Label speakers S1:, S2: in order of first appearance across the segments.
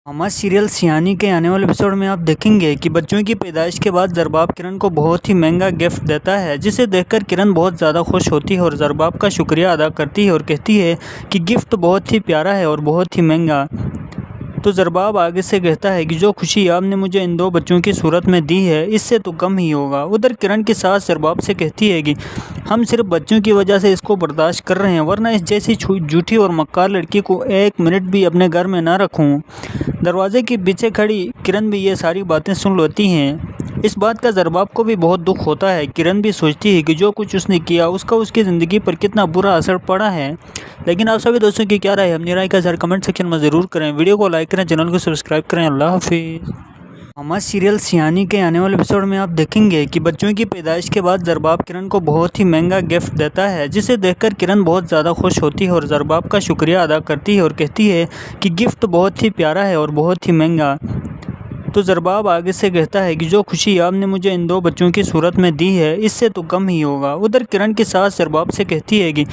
S1: हमारे सीरियल सियानी के आने वाले एपिसोड में आप देखेंगे कि बच्चों की पैदाइश के बाद ज़रबाब किरण को बहुत ही महंगा गिफ्ट देता है, जिसे देखकर किरण बहुत ज़्यादा खुश होती है और ज़रबाब का शुक्रिया अदा करती है और कहती है कि गिफ्ट बहुत ही प्यारा है और बहुत ही महंगा। तो ज़रबाब आगे से कहता है कि जो खुशी आपने मुझे इन दो बच्चों की सूरत में दी है, इससे तो कम ही होगा। उधर किरण की सास ज़रबाब से कहती है कि हम सिर्फ बच्चों की वजह से इसको बर्दाश्त कर रहे हैं, वरना इस जैसी झूठी और मक्कार लड़की को एक मिनट भी अपने घर में ना रखूं। दरवाजे के पीछे खड़ी किरण भी ये सारी बातें सुन लेती हैं। इस बात का ज़रबाब को भी बहुत दुख होता है। किरण भी सोचती है कि जो कुछ उसने किया उसका उसकी ज़िंदगी पर कितना बुरा असर पड़ा है। लेकिन आप सभी दोस्तों की क्या राय है अपनी राय का ज़रा कमेंट सेक्शन में ज़रूर करें। वीडियो को लाइक करें, चैनल को सब्सक्राइब करें। अल्लाह हाफिज़। हमारे सीरियल सियानी के आने वाले एपिसोड में आप देखेंगे कि बच्चों की पैदाइश के बाद ज़रबाब किरण को बहुत ही महंगा गिफ्ट देता है, जिसे देखकर किरण बहुत ज़्यादा खुश होती है और ज़रबाब का शुक्रिया अदा करती है और कहती है कि गिफ्ट बहुत ही प्यारा है और बहुत ही महंगा। तो ज़रबाब आगे से कहता है कि जो खुशी आपने मुझे इन दो बच्चों की सूरत में दी है, इससे तो कम ही होगा। उधर किरण की सास ज़रबाब से कहती है कि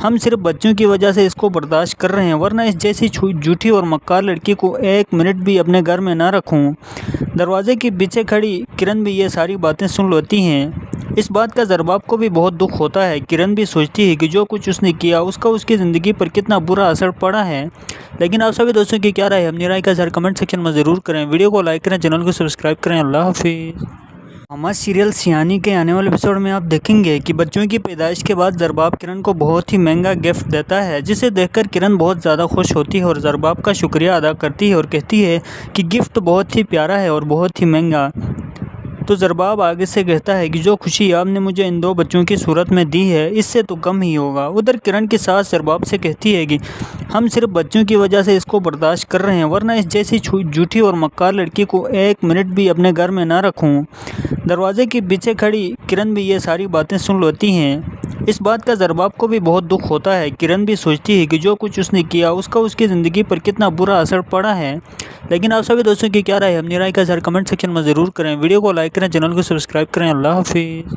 S1: हम सिर्फ बच्चों की वजह से इसको बर्दाश्त कर रहे हैं, वरना इस जैसी झूठी और मक्कार लड़की को एक मिनट भी अपने घर में ना रखूं। दरवाजे के पीछे खड़ी किरण भी ये सारी बातें सुन लेती हैं। इस बात का ज़रबाब को भी बहुत दुख होता है। किरण भी सोचती है कि जो कुछ उसने किया उसका उसकी ज़िंदगी पर कितना बुरा असर पड़ा है। लेकिन आप सभी दोस्तों की क्या राय है अपनी राय का ज़रा कमेंट सेक्शन में ज़रूर करें। वीडियो को लाइक करें, चैनल को सब्सक्राइब करें। अल्लाह हाफिज़। हमारे सीरियल सियानी के आने वाले एपिसोड में आप देखेंगे कि बच्चों की पैदाइश के बाद ज़रबाब किरण को बहुत ही महंगा गिफ्ट देता है, जिसे देखकर किरण बहुत ज़्यादा खुश होती है और ज़रबाब का शुक्रिया अदा करती है और कहती है कि गिफ्ट बहुत ही प्यारा है और बहुत ही महंगा। तो ज़रबाब आगे से कहता है कि जो खुशी आपने मुझे इन दो बच्चों की सूरत में दी है, इससे तो कम ही होगा। उधर किरण की सास ज़रबाब से कहती है कि हम सिर्फ बच्चों की वजह से इसको बर्दाश्त कर रहे हैं, वरना इस जैसी झूठी और मक्कार लड़की को एक मिनट भी अपने घर में ना रखूं। दरवाजे के पीछे खड़ी किरण भी ये सारी बातें सुन लेती हैं। इस बात का ज़रबाब को भी बहुत दुख होता है। किरण भी सोचती है कि जो कुछ उसने किया उसका उसकी ज़िंदगी पर कितना बुरा असर पड़ा है। लेकिन आप सभी दोस्तों की क्या राय है अपनी राय का ज़रा कमेंट सेक्शन में ज़रूर करें। वीडियो को लाइक करें, चैनल को सब्सक्राइब करें। अल्लाह हाफिज़।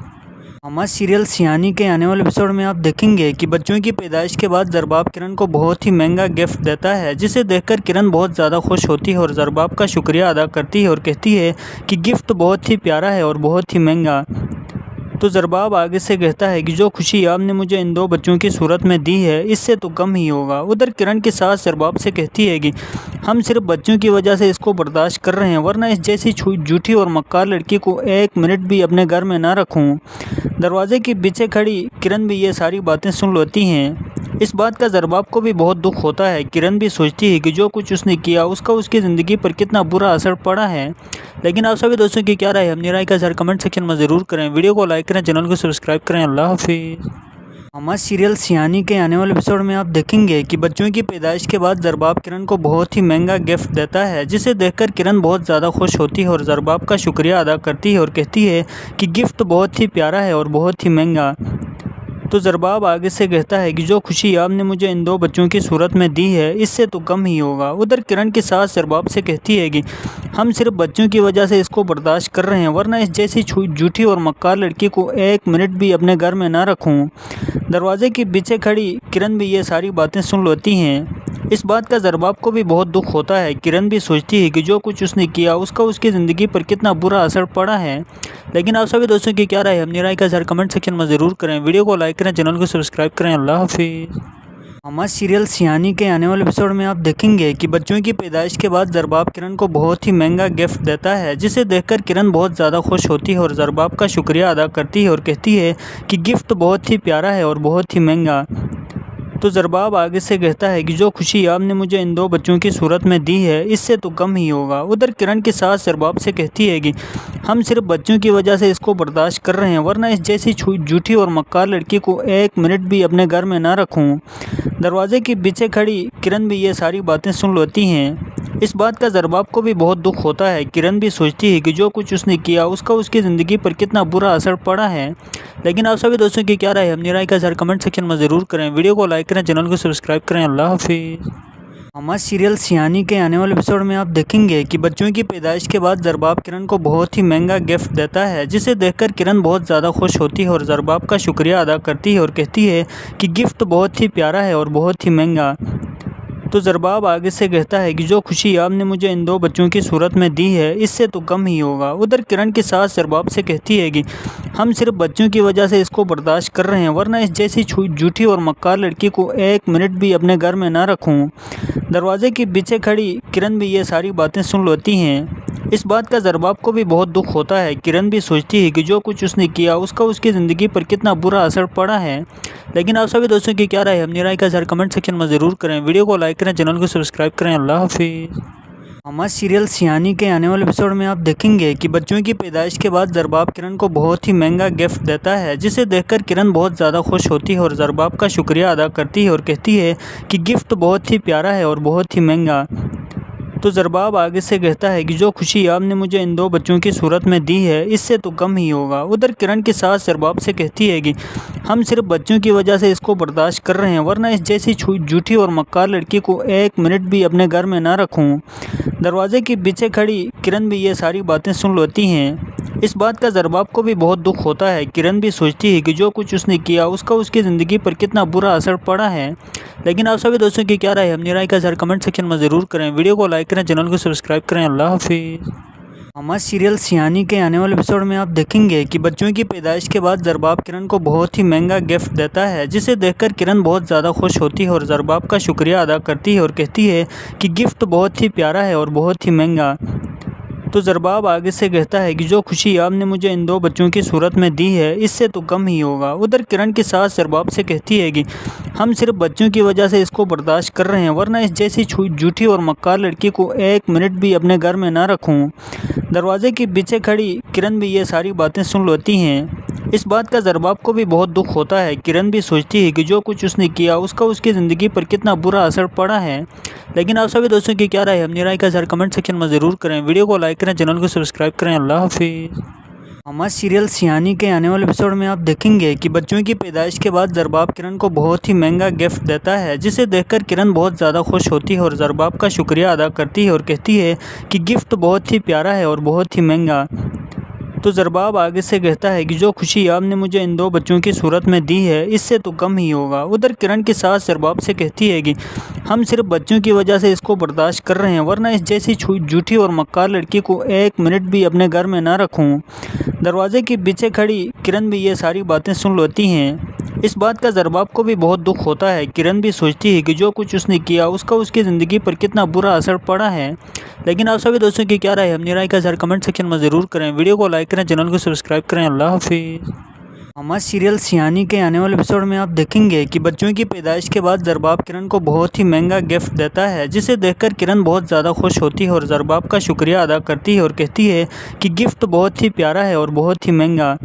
S1: हमारे सीरियल सियानी के आने वाले एपिसोड में आप देखेंगे कि बच्चों की पैदाइश के बाद ज़रबाब किरण को बहुत ही महंगा गिफ्ट देता है, जिसे देखकर किरण बहुत ज़्यादा खुश होती है और ज़रबाब का शुक्रिया अदा करती है और कहती है कि गिफ्ट बहुत ही प्यारा है और बहुत ही महंगा। तो ज़रबाब आगे से कहता है कि जो खुशी आपने मुझे इन दो बच्चों की सूरत में दी है, इससे तो कम ही होगा। उधर किरण की सास ज़रबाब से कहती है कि हम सिर्फ बच्चों की वजह से इसको बर्दाश्त कर रहे हैं, वरना इस जैसी झूठी और मक्कार लड़की को एक मिनट भी अपने घर में ना रखूं। दरवाजे के पीछे खड़ी किरण भी ये सारी बातें सुन लेती हैं। इस बात का ज़रबाब को भी बहुत दुख होता है। किरण भी सोचती है कि जो कुछ उसने किया उसका उसकी ज़िंदगी पर कितना बुरा असर पड़ा है। लेकिन आप सभी दोस्तों की क्या राय है अपनी राय का ज़रा कमेंट सेक्शन में ज़रूर करें। वीडियो को लाइक करें, चैनल को सब्सक्राइब करें। अल्लाह हाफिज़। हमारे सीरियल सियानी के आने वाले एपिसोड में आप देखेंगे कि बच्चों की पैदाइश के बाद ज़रबाब किरण को बहुत ही महंगा गिफ्ट देता है, जिसे देखकर किरण बहुत ज़्यादा खुश होती है और ज़रबाब का शुक्रिया अदा करती है और कहती है कि गिफ्ट बहुत ही प्यारा है और बहुत ही महंगा। तो ज़रबाब आगे से कहता है कि जो खुशी आपने मुझे इन दो बच्चों की सूरत में दी है, इससे तो कम ही होगा। उधर किरण की सास ज़रबाब से कहती है कि हम सिर्फ बच्चों की वजह से इसको बर्दाश्त कर रहे हैं, वरना इस जैसी झूठी और मक्कार लड़की को एक मिनट भी अपने घर में ना रखूं। दरवाजे के पीछे खड़ी किरण भी ये सारी बातें सुन लेती हैं। इस बात का ज़रबाब को भी बहुत दुख होता है। किरण भी सोचती है कि जो कुछ उसने किया उसका उसकी ज़िंदगी पर कितना बुरा असर पड़ा है। लेकिन आप सभी दोस्तों की क्या राय है अपनी राय का ज़रा कमेंट सेक्शन में ज़रूर करें। वीडियो को लाइक करें, चैनल को सब्सक्राइब करें। अल्लाह हाफिज़। हमारे सीरियल सियानी के आने वाले एपिसोड में आप देखेंगे कि बच्चों की पैदाइश के बाद ज़रबाब किरण को बहुत ही महंगा गिफ्ट देता है, जिसे देखकर किरण बहुत ज़्यादा खुश होती है और ज़रबाब का शुक्रिया अदा करती है और कहती है कि गिफ्ट बहुत ही प्यारा है और बहुत ही महंगा। तो ज़रबाब आगे से कहता है कि जो खुशी आपने मुझे इन दो बच्चों की सूरत में दी है, इससे तो कम ही होगा। उधर किरण की सास ज़रबाब से कहती है कि हम सिर्फ बच्चों की वजह से इसको बर्दाश्त कर रहे हैं, वरना इस जैसी झूठी और मक्कार लड़की को एक मिनट भी अपने घर में ना रखूं। दरवाजे के पीछे खड़ी किरण भी ये सारी बातें सुन लेती हैं। इस बात का ज़रबाब को भी बहुत दुख होता है। किरण भी सोचती है कि जो कुछ उसने किया उसका उसकी ज़िंदगी पर कितना बुरा असर पड़ा है। लेकिन आप सभी दोस्तों की क्या राय है अपनी राय का ज़रा कमेंट सेक्शन में ज़रूर करें। वीडियो को लाइक करें, चैनल को सब्सक्राइब करें। अल्लाह हाफिज़। हमारे सीरियल सियानी के आने वाले एपिसोड में आप देखेंगे कि बच्चों की पैदाइश के बाद ज़रबाब किरण को बहुत ही महंगा गिफ्ट देता है, जिसे देखकर किरण बहुत ज़्यादा खुश होती है और ज़रबाब का शुक्रिया अदा करती है और कहती है कि गिफ्ट बहुत ही प्यारा है और बहुत ही महंगा। तो ज़रबाब आगे से कहता है कि जो खुशी आपने मुझे इन 2 बच्चों की सूरत में दी है इससे तो कम ही होगा। उधर किरण की सास ज़रबाब से कहती है कि हम सिर्फ बच्चों की वजह से इसको बर्दाश्त कर रहे हैं, वरना इस जैसी झूठी और मक्कार लड़की को 1 मिनट भी अपने घर में ना रखूं। दरवाजे के पीछे खड़ी किरण भी ये सारी बातें सुन लेती हैं। इस बात का ज़रबाब को भी बहुत दुख होता है। किरण भी सोचती है कि जो कुछ उसने किया उसका उसकी ज़िंदगी पर कितना बुरा असर पड़ा है। लेकिन आप सभी दोस्तों की क्या राय है अपनी राय का ज़रा कमेंट सेक्शन में ज़रूर करें। वीडियो को लाइक करें, चैनल को सब्सक्राइब करें। अल्लाह हाफिज़। हमारे सीरियल सियानी के आने वाले एपिसोड में आप देखेंगे कि बच्चों की पैदाइश के बाद ज़रबाब किरण को बहुत ही महंगा गिफ्ट देता है, जिसे देखकर किरण बहुत ज़्यादा खुश होती है और ज़रबाब का शुक्रिया अदा करती है और कहती है कि गिफ्ट बहुत ही प्यारा है और बहुत ही महंगा। तो ज़रबाब आगे से कहता है कि जो खुशी आपने मुझे इन 2 बच्चों की सूरत में दी है इससे तो कम ही होगा। उधर किरण की सास ज़रबाब से कहती है कि हम सिर्फ बच्चों की वजह से इसको बर्दाश्त कर रहे हैं, वरना इस जैसी झूठी और मक्कार लड़की को 1 मिनट भी अपने घर में ना रखूं। दरवाजे के पीछे खड़ी किरण भी ये सारी बातें सुन लेती हैं। इस बात का ज़रबाब को भी बहुत दुख होता है। किरण भी सोचती है कि जो कुछ उसने किया उसका उसकी ज़िंदगी पर कितना बुरा असर पड़ा है। लेकिन आप सभी दोस्तों की क्या राय है अपनी राय का ज़रा कमेंट सेक्शन में ज़रूर करें। वीडियो को लाइक करें, चैनल को सब्सक्राइब करें। अल्लाह हाफिज़। हमारे सीरियल सियानी के आने वाले एपिसोड में आप देखेंगे कि बच्चों की पैदाइश के बाद ज़रबाब किरण को बहुत ही महंगा गिफ्ट देता है, जिसे देखकर किरण बहुत ज़्यादा खुश होती है और ज़रबाब का शुक्रिया अदा करती है और कहती है कि गिफ्ट बहुत ही प्यारा है और बहुत ही महंगा। तो ज़रबाब आगे से कहता है कि जो खुशी आपने मुझे इन 2 बच्चों की सूरत में दी है इससे तो कम ही होगा। उधर किरण की सास ज़रबाब से कहती है कि हम सिर्फ बच्चों की वजह से इसको बर्दाश्त कर रहे हैं, वरना इस जैसी झूठी और मक्कार लड़की को 1 मिनट भी अपने घर में ना रखूं। दरवाजे के पीछे खड़ी किरण भी ये सारी बातें सुन लेती हैं। इस बात का ज़रबाब को भी बहुत दुख होता है। किरण भी सोचती है कि जो कुछ उसने किया उसका उसकी ज़िंदगी पर कितना बुरा असर पड़ा है। लेकिन आप सभी दोस्तों की क्या राय है अपनी राय का ज़रा कमेंट सेक्शन में ज़रूर करें। वीडियो को लाइक करें, चैनल को सब्सक्राइब करें। अल्लाह हाफिज़। हमारे सीरियल सियानी के आने वाले एपिसोड में आप देखेंगे कि बच्चों की पैदाइश के बाद ज़रबाब किरण को बहुत ही महंगा गिफ्ट देता है, जिसे देखकर किरण बहुत ज़्यादा खुश होती है और ज़रबाब का शुक्रिया अदा करती है और कहती है कि गिफ्ट बहुत ही प्यारा है और बहुत ही महंगा। तो ज़रबाब आगे से कहता है कि जो खुशी आपने मुझे इन 2 बच्चों की सूरत में दी है इससे तो कम ही होगा। उधर किरण की सास ज़रबाब से कहती है कि हम सिर्फ बच्चों की वजह से इसको बर्दाश्त कर रहे हैं, वरना इस जैसी झूठी और मक्कार लड़की को 1 मिनट भी अपने घर में ना रखूं। दरवाजे के पीछे खड़ी किरण भी ये सारी बातें सुन लेती हैं। इस बात का ज़रबाब को भी बहुत दुख होता है। किरण भी सोचती है कि जो कुछ उसने किया उसका उसकी ज़िंदगी पर कितना बुरा असर पड़ा है। लेकिन आप सभी दोस्तों की क्या राय है अपनी राय का ज़रा कमेंट सेक्शन में ज़रूर करें। वीडियो को लाइक करें, चैनल को सब्सक्राइब करें। अल्लाह हाफिज़। हमारे सीरियल सियानी के आने वाले एपिसोड में आप देखेंगे कि बच्चों की पैदाइश के बाद ज़रबाब किरण को बहुत ही महंगा गिफ्ट देता है, जिसे देखकर किरण बहुत ज़्यादा खुश होती है और ज़रबाब का शुक्रिया अदा करती है और कहती है कि गिफ्ट बहुत ही प्यारा है और बहुत ही महंगा।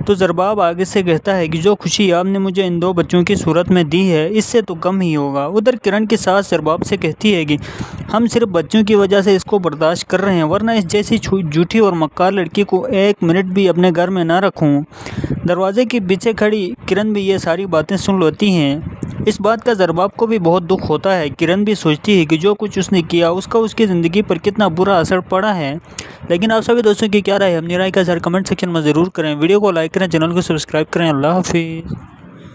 S1: तो ज़रबाब आगे से कहता है कि जो खुशी आपने मुझे इन 2 बच्चों की सूरत में दी है इससे तो कम ही होगा। उधर किरण की सास ज़रबाब से कहती है कि हम सिर्फ बच्चों की वजह से इसको बर्दाश्त कर रहे हैं, वरना इस जैसी झूठी और मक्कार लड़की को 1 मिनट भी अपने घर में ना रखूं। दरवाजे के पीछे खड़ी किरण भी ये सारी बातें सुन लेती हैं। इस बात का ज़रबाब को भी बहुत दुख होता है। किरण भी सोचती है कि जो कुछ उसने किया उसका उसकी ज़िंदगी पर कितना बुरा असर पड़ा है। लेकिन आप सभी दोस्तों की क्या राय है अपनी राय का ज़रा कमेंट सेक्शन में ज़रूर करें। वीडियो को लाइक करें, चैनल को सब्सक्राइब करें। अल्लाह हाफिज़।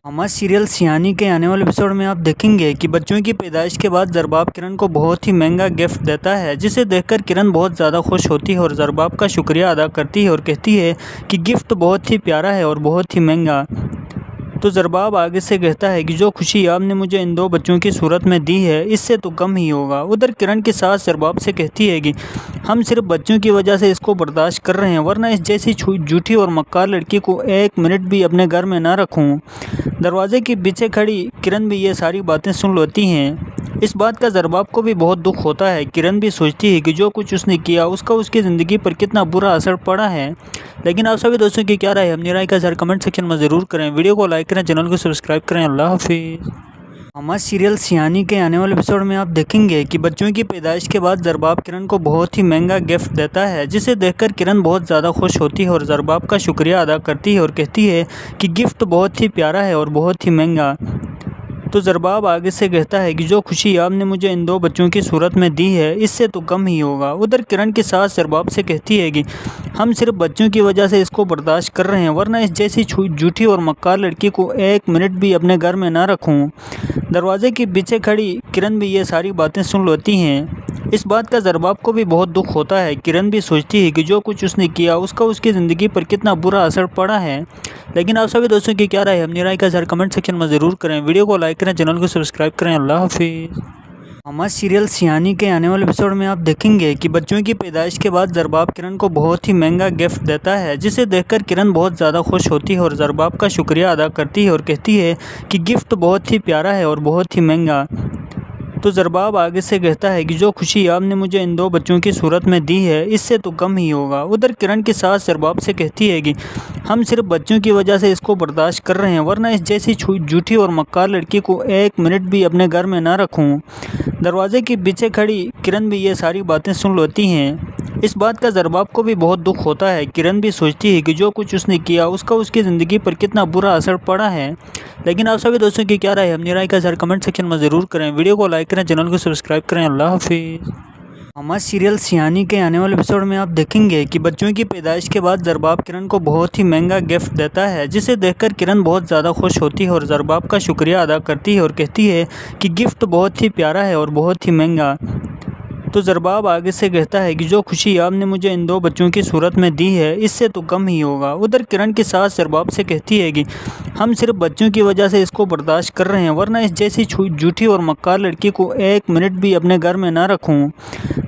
S1: हमारे सीरियल सियानी के आने वाले एपिसोड में आप देखेंगे कि बच्चों की पैदाइश के बाद ज़रबाब किरण को बहुत ही महंगा गिफ्ट देता है, जिसे देखकर किरण बहुत ज़्यादा खुश होती है और ज़रबाब का शुक्रिया अदा करती है और कहती है कि गिफ्ट बहुत ही प्यारा है और बहुत ही महंगा। तो ज़रबाब आगे से कहता है कि जो खुशी आपने मुझे इन 2 बच्चों की सूरत में दी है इससे तो कम ही होगा। उधर किरण की सास ज़रबाब से कहती है कि हम सिर्फ बच्चों की वजह से इसको बर्दाश्त कर रहे हैं, वरना इस जैसी झूठी और मक्कार लड़की को 1 मिनट भी अपने घर में ना रखूं। दरवाजे के पीछे खड़ी किरण भी ये सारी बातें सुन लेती हैं। इस बात का ज़रबाब को भी बहुत दुख होता है। किरण भी सोचती है कि जो कुछ उसने किया उसका उसकी ज़िंदगी पर कितना बुरा असर पड़ा है। लेकिन आप सभी दोस्तों की क्या राय है अपनी राय का ज़रा कमेंट सेक्शन में ज़रूर करें। वीडियो को लाइक करें, चैनल को सब्सक्राइब करें। अल्लाह हाफिज़। हमारे सीरियल सियानी के आने वाले एपिसोड में आप देखेंगे कि बच्चों की पैदाइश के बाद ज़रबाब किरण को बहुत ही महंगा गिफ्ट देता है, जिसे देखकर किरण बहुत ज़्यादा खुश होती है और ज़रबाब का शुक्रिया अदा करती है और कहती है कि गिफ्ट बहुत ही प्यारा है और बहुत ही महंगा। तो ज़रबाब आगे से कहता है कि जो खुशी आपने मुझे इन 2 बच्चों की सूरत में दी है इससे तो कम ही होगा। उधर किरण की सास ज़रबाब से कहती है कि हम सिर्फ बच्चों की वजह से इसको बर्दाश्त कर रहे हैं, वरना इस जैसी झूठी और मक्कार लड़की को 1 मिनट भी अपने घर में ना रखूं। दरवाजे के पीछे खड़ी किरण भी ये सारी बातें सुन लेती हैं। इस बात का ज़रबाब को भी बहुत दुख होता है। किरण भी सोचती है कि जो कुछ उसने किया उसका उसकी ज़िंदगी पर कितना बुरा असर पड़ा है। लेकिन आप सभी दोस्तों की क्या राय है अपनी राय का ज़रा कमेंट सेक्शन में ज़रूर करें। वीडियो को लाइक करें, चैनल को सब्सक्राइब करें। अल्लाह हाफिज़। हमारे सीरियल सियानी के आने वाले एपिसोड में आप देखेंगे कि बच्चों की पैदाइश के बाद ज़रबाब किरण को बहुत ही महंगा गिफ्ट देता है, जिसे देखकर किरण बहुत ज़्यादा खुश होती है और ज़रबाब का शुक्रिया अदा करती है और कहती है कि गिफ्ट बहुत ही प्यारा है और बहुत ही महंगा। तो ज़रबाब आगे से कहता है कि जो खुशी आपने मुझे इन 2 बच्चों की सूरत में दी है इससे तो कम ही होगा। उधर किरण की सास ज़रबाब से कहती है कि हम सिर्फ बच्चों की वजह से इसको बर्दाश्त कर रहे हैं, वरना इस जैसी झूठी और मक्कार लड़की को 1 मिनट भी अपने घर में ना रखूं। दरवाजे के पीछे खड़ी किरण भी ये सारी बातें सुन लेती हैं। इस बात का ज़रबाब को भी बहुत दुख होता है। किरण भी सोचती है कि जो कुछ उसने किया उसका उसकी ज़िंदगी पर कितना बुरा असर पड़ा है। लेकिन आप सभी दोस्तों की क्या राय है अपनी राय का ज़रा कमेंट सेक्शन में ज़रूर करें। वीडियो को लाइक करें, चैनल को सब्सक्राइब करें। अल्लाह हाफिज़। हमारे सीरियल सियानी के आने वाले एपिसोड में आप देखेंगे कि बच्चों की पैदाइश के बाद ज़रबाब किरण को बहुत ही महंगा गिफ्ट देता है, जिसे देखकर किरण बहुत ज़्यादा खुश होती है और ज़रबाब का शुक्रिया अदा करती है और कहती है कि गिफ्ट बहुत ही प्यारा है और बहुत ही महंगा। तो ज़रबाब आगे से कहता है कि जो खुशी आपने मुझे इन 2 बच्चों की सूरत में दी है इससे तो कम ही होगा। उधर किरण की सास ज़रबाब से कहती है कि हम सिर्फ बच्चों की वजह से इसको बर्दाश्त कर रहे हैं, वरना इस जैसी झूठी और मक्कार लड़की को 1 मिनट भी अपने घर में ना रखूं।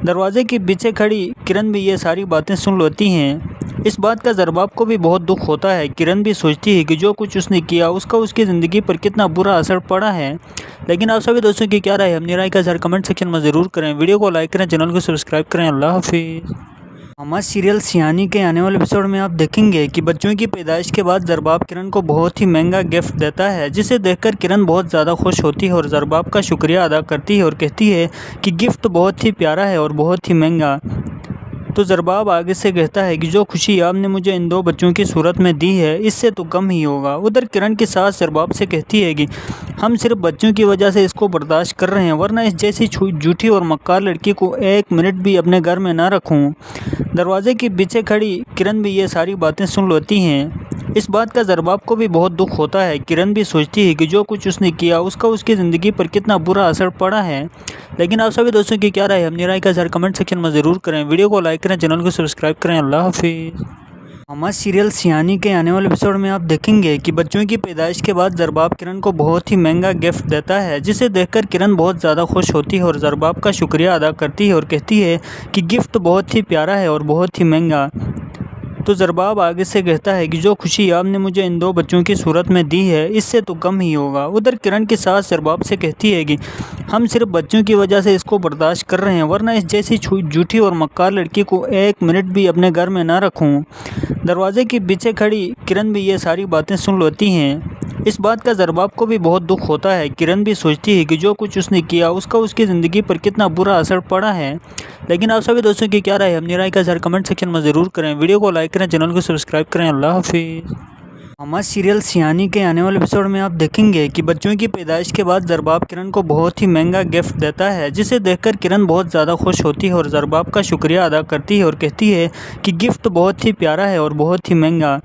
S1: दरवाजे के पीछे खड़ी किरण भी ये सारी बातें सुन लेती हैं। इस बात का ज़रबाब को भी बहुत दुख होता है। किरण भी सोचती है कि जो कुछ उसने किया उसका उसकी ज़िंदगी पर कितना बुरा असर पड़ा है। लेकिन आप सभी दोस्तों की क्या राय है अपनी राय का ज़रा कमेंट सेक्शन में ज़रूर करें। वीडियो को लाइक करें, चैनल को सब्सक्राइब करें। अल्लाह हाफिज़। हमारे सीरियल सियानी के आने वाले एपिसोड में आप देखेंगे कि बच्चों की पैदाइश के बाद ज़रबाब किरण को बहुत ही महंगा गिफ्ट देता है, जिसे देखकर किरण बहुत ज़्यादा खुश होती है और ज़रबाब का शुक्रिया अदा करती है और कहती है कि गिफ्ट बहुत ही प्यारा है और बहुत ही महंगा। तो ज़रबाब आगे से कहता है कि जो खुशी आपने मुझे इन 2 बच्चों की सूरत में दी है इससे तो कम ही होगा। उधर किरण की सास ज़रबाब से कहती है कि हम सिर्फ बच्चों की वजह से इसको बर्दाश्त कर रहे हैं, वरना इस जैसी झूठी और मक्कार लड़की को 1 मिनट भी अपने घर में ना रखूं। दरवाजे के पीछे खड़ी किरण भी ये सारी बातें सुन लेती हैं। इस बात का ज़रबाब को भी बहुत दुख होता है। किरण भी सोचती है कि जो कुछ उसने किया उसका उसकी ज़िंदगी पर कितना बुरा असर पड़ा है। लेकिन आप सभी दोस्तों की क्या राय है अपनी राय का ज़रा कमेंट सेक्शन में ज़रूर करें। वीडियो को लाइक करें, चैनल को सब्सक्राइब करें। अल्लाह हाफिज़। हमारे सीरियल सियानी के आने वाले एपिसोड में आप देखेंगे कि बच्चों की पैदाइश के बाद ज़रबाब किरण को बहुत ही महंगा गिफ्ट देता है, जिसे देखकर किरण बहुत ज़्यादा खुश होती है और ज़रबाब का शुक्रिया अदा करती है और कहती है कि गिफ्ट बहुत ही प्यारा है और बहुत ही महंगा। तो ज़रबाब आगे से कहता है कि जो खुशी आपने मुझे इन 2 बच्चों की सूरत में दी है इससे तो कम ही होगा। उधर किरण की सास ज़रबाब से कहती है कि हम सिर्फ बच्चों की वजह से इसको बर्दाश्त कर रहे हैं, वरना इस जैसी झूठी और मक्कार लड़की को 1 मिनट भी अपने घर में ना रखूं। दरवाजे के पीछे खड़ी किरण भी ये सारी बातें सुन लेती हैं। इस बात का ज़रबाब को भी बहुत दुख होता है। किरण भी सोचती है कि जो कुछ उसने किया उसका उसकी ज़िंदगी पर कितना बुरा असर पड़ा है। लेकिन आप सभी दोस्तों की क्या राय है अपनी राय का ज़रा कमेंट सेक्शन में ज़रूर करें। वीडियो को लाइक करें, चैनल को सब्सक्राइब करें। अल्लाह हाफिज़। हमारे सीरियल सियानी के आने वाले एपिसोड में आप देखेंगे कि बच्चों की पैदाइश के बाद ज़रबाब किरण को बहुत ही महंगा गिफ्ट देता है, जिसे देखकर किरण बहुत ज़्यादा खुश होती है और ज़रबाब का शुक्रिया अदा करती है और कहती है कि गिफ्ट बहुत ही प्यारा है और बहुत ही महंगा।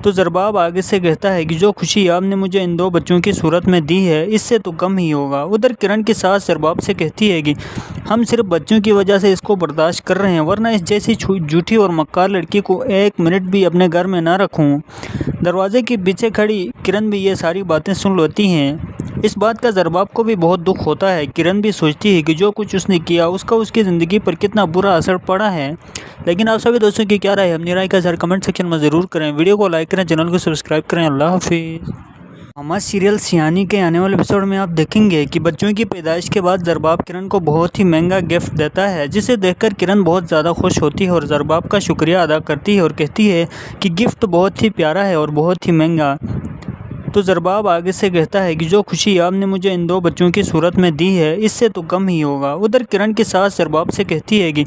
S1: तो ज़रबाब आगे से कहता है कि जो खुशी आपने मुझे इन 2 बच्चों की सूरत में दी है इससे तो कम ही होगा। उधर किरण की सास ज़रबाब से कहती है कि हम सिर्फ बच्चों की वजह से इसको बर्दाश्त कर रहे हैं, वरना इस जैसी झूठी और मक्कार लड़की को 1 मिनट भी अपने घर में ना रखूं। दरवाजे के पीछे खड़ी किरण भी ये सारी बातें सुन लेती हैं। इस बात का ज़रबाब को भी बहुत दुख होता है। किरण भी सोचती है कि जो कुछ उसने किया उसका उसकी ज़िंदगी पर कितना बुरा असर पड़ा है। लेकिन आप सभी दोस्तों की क्या राय है अपनी राय का ज़रा कमेंट सेक्शन में ज़रूर करें। वीडियो को लाइक करें, चैनल को सब्सक्राइब करें। अल्लाह हाफिज़। हमारे सीरियल सियानी के आने वाले एपिसोड में आप देखेंगे कि बच्चों की पैदाइश के बाद ज़रबाब किरण को बहुत ही महंगा गिफ्ट देता है, जिसे देखकर किरण बहुत ज़्यादा खुश होती है और ज़रबाब का शुक्रिया अदा करती है और कहती है कि गिफ्ट बहुत ही प्यारा है और बहुत ही महंगा। तो ज़रबाब आगे से कहता है कि जो खुशी आपने मुझे इन 2 बच्चों की सूरत में दी है इससे तो कम ही होगा। उधर किरण की सास ज़रबाब से कहती है कि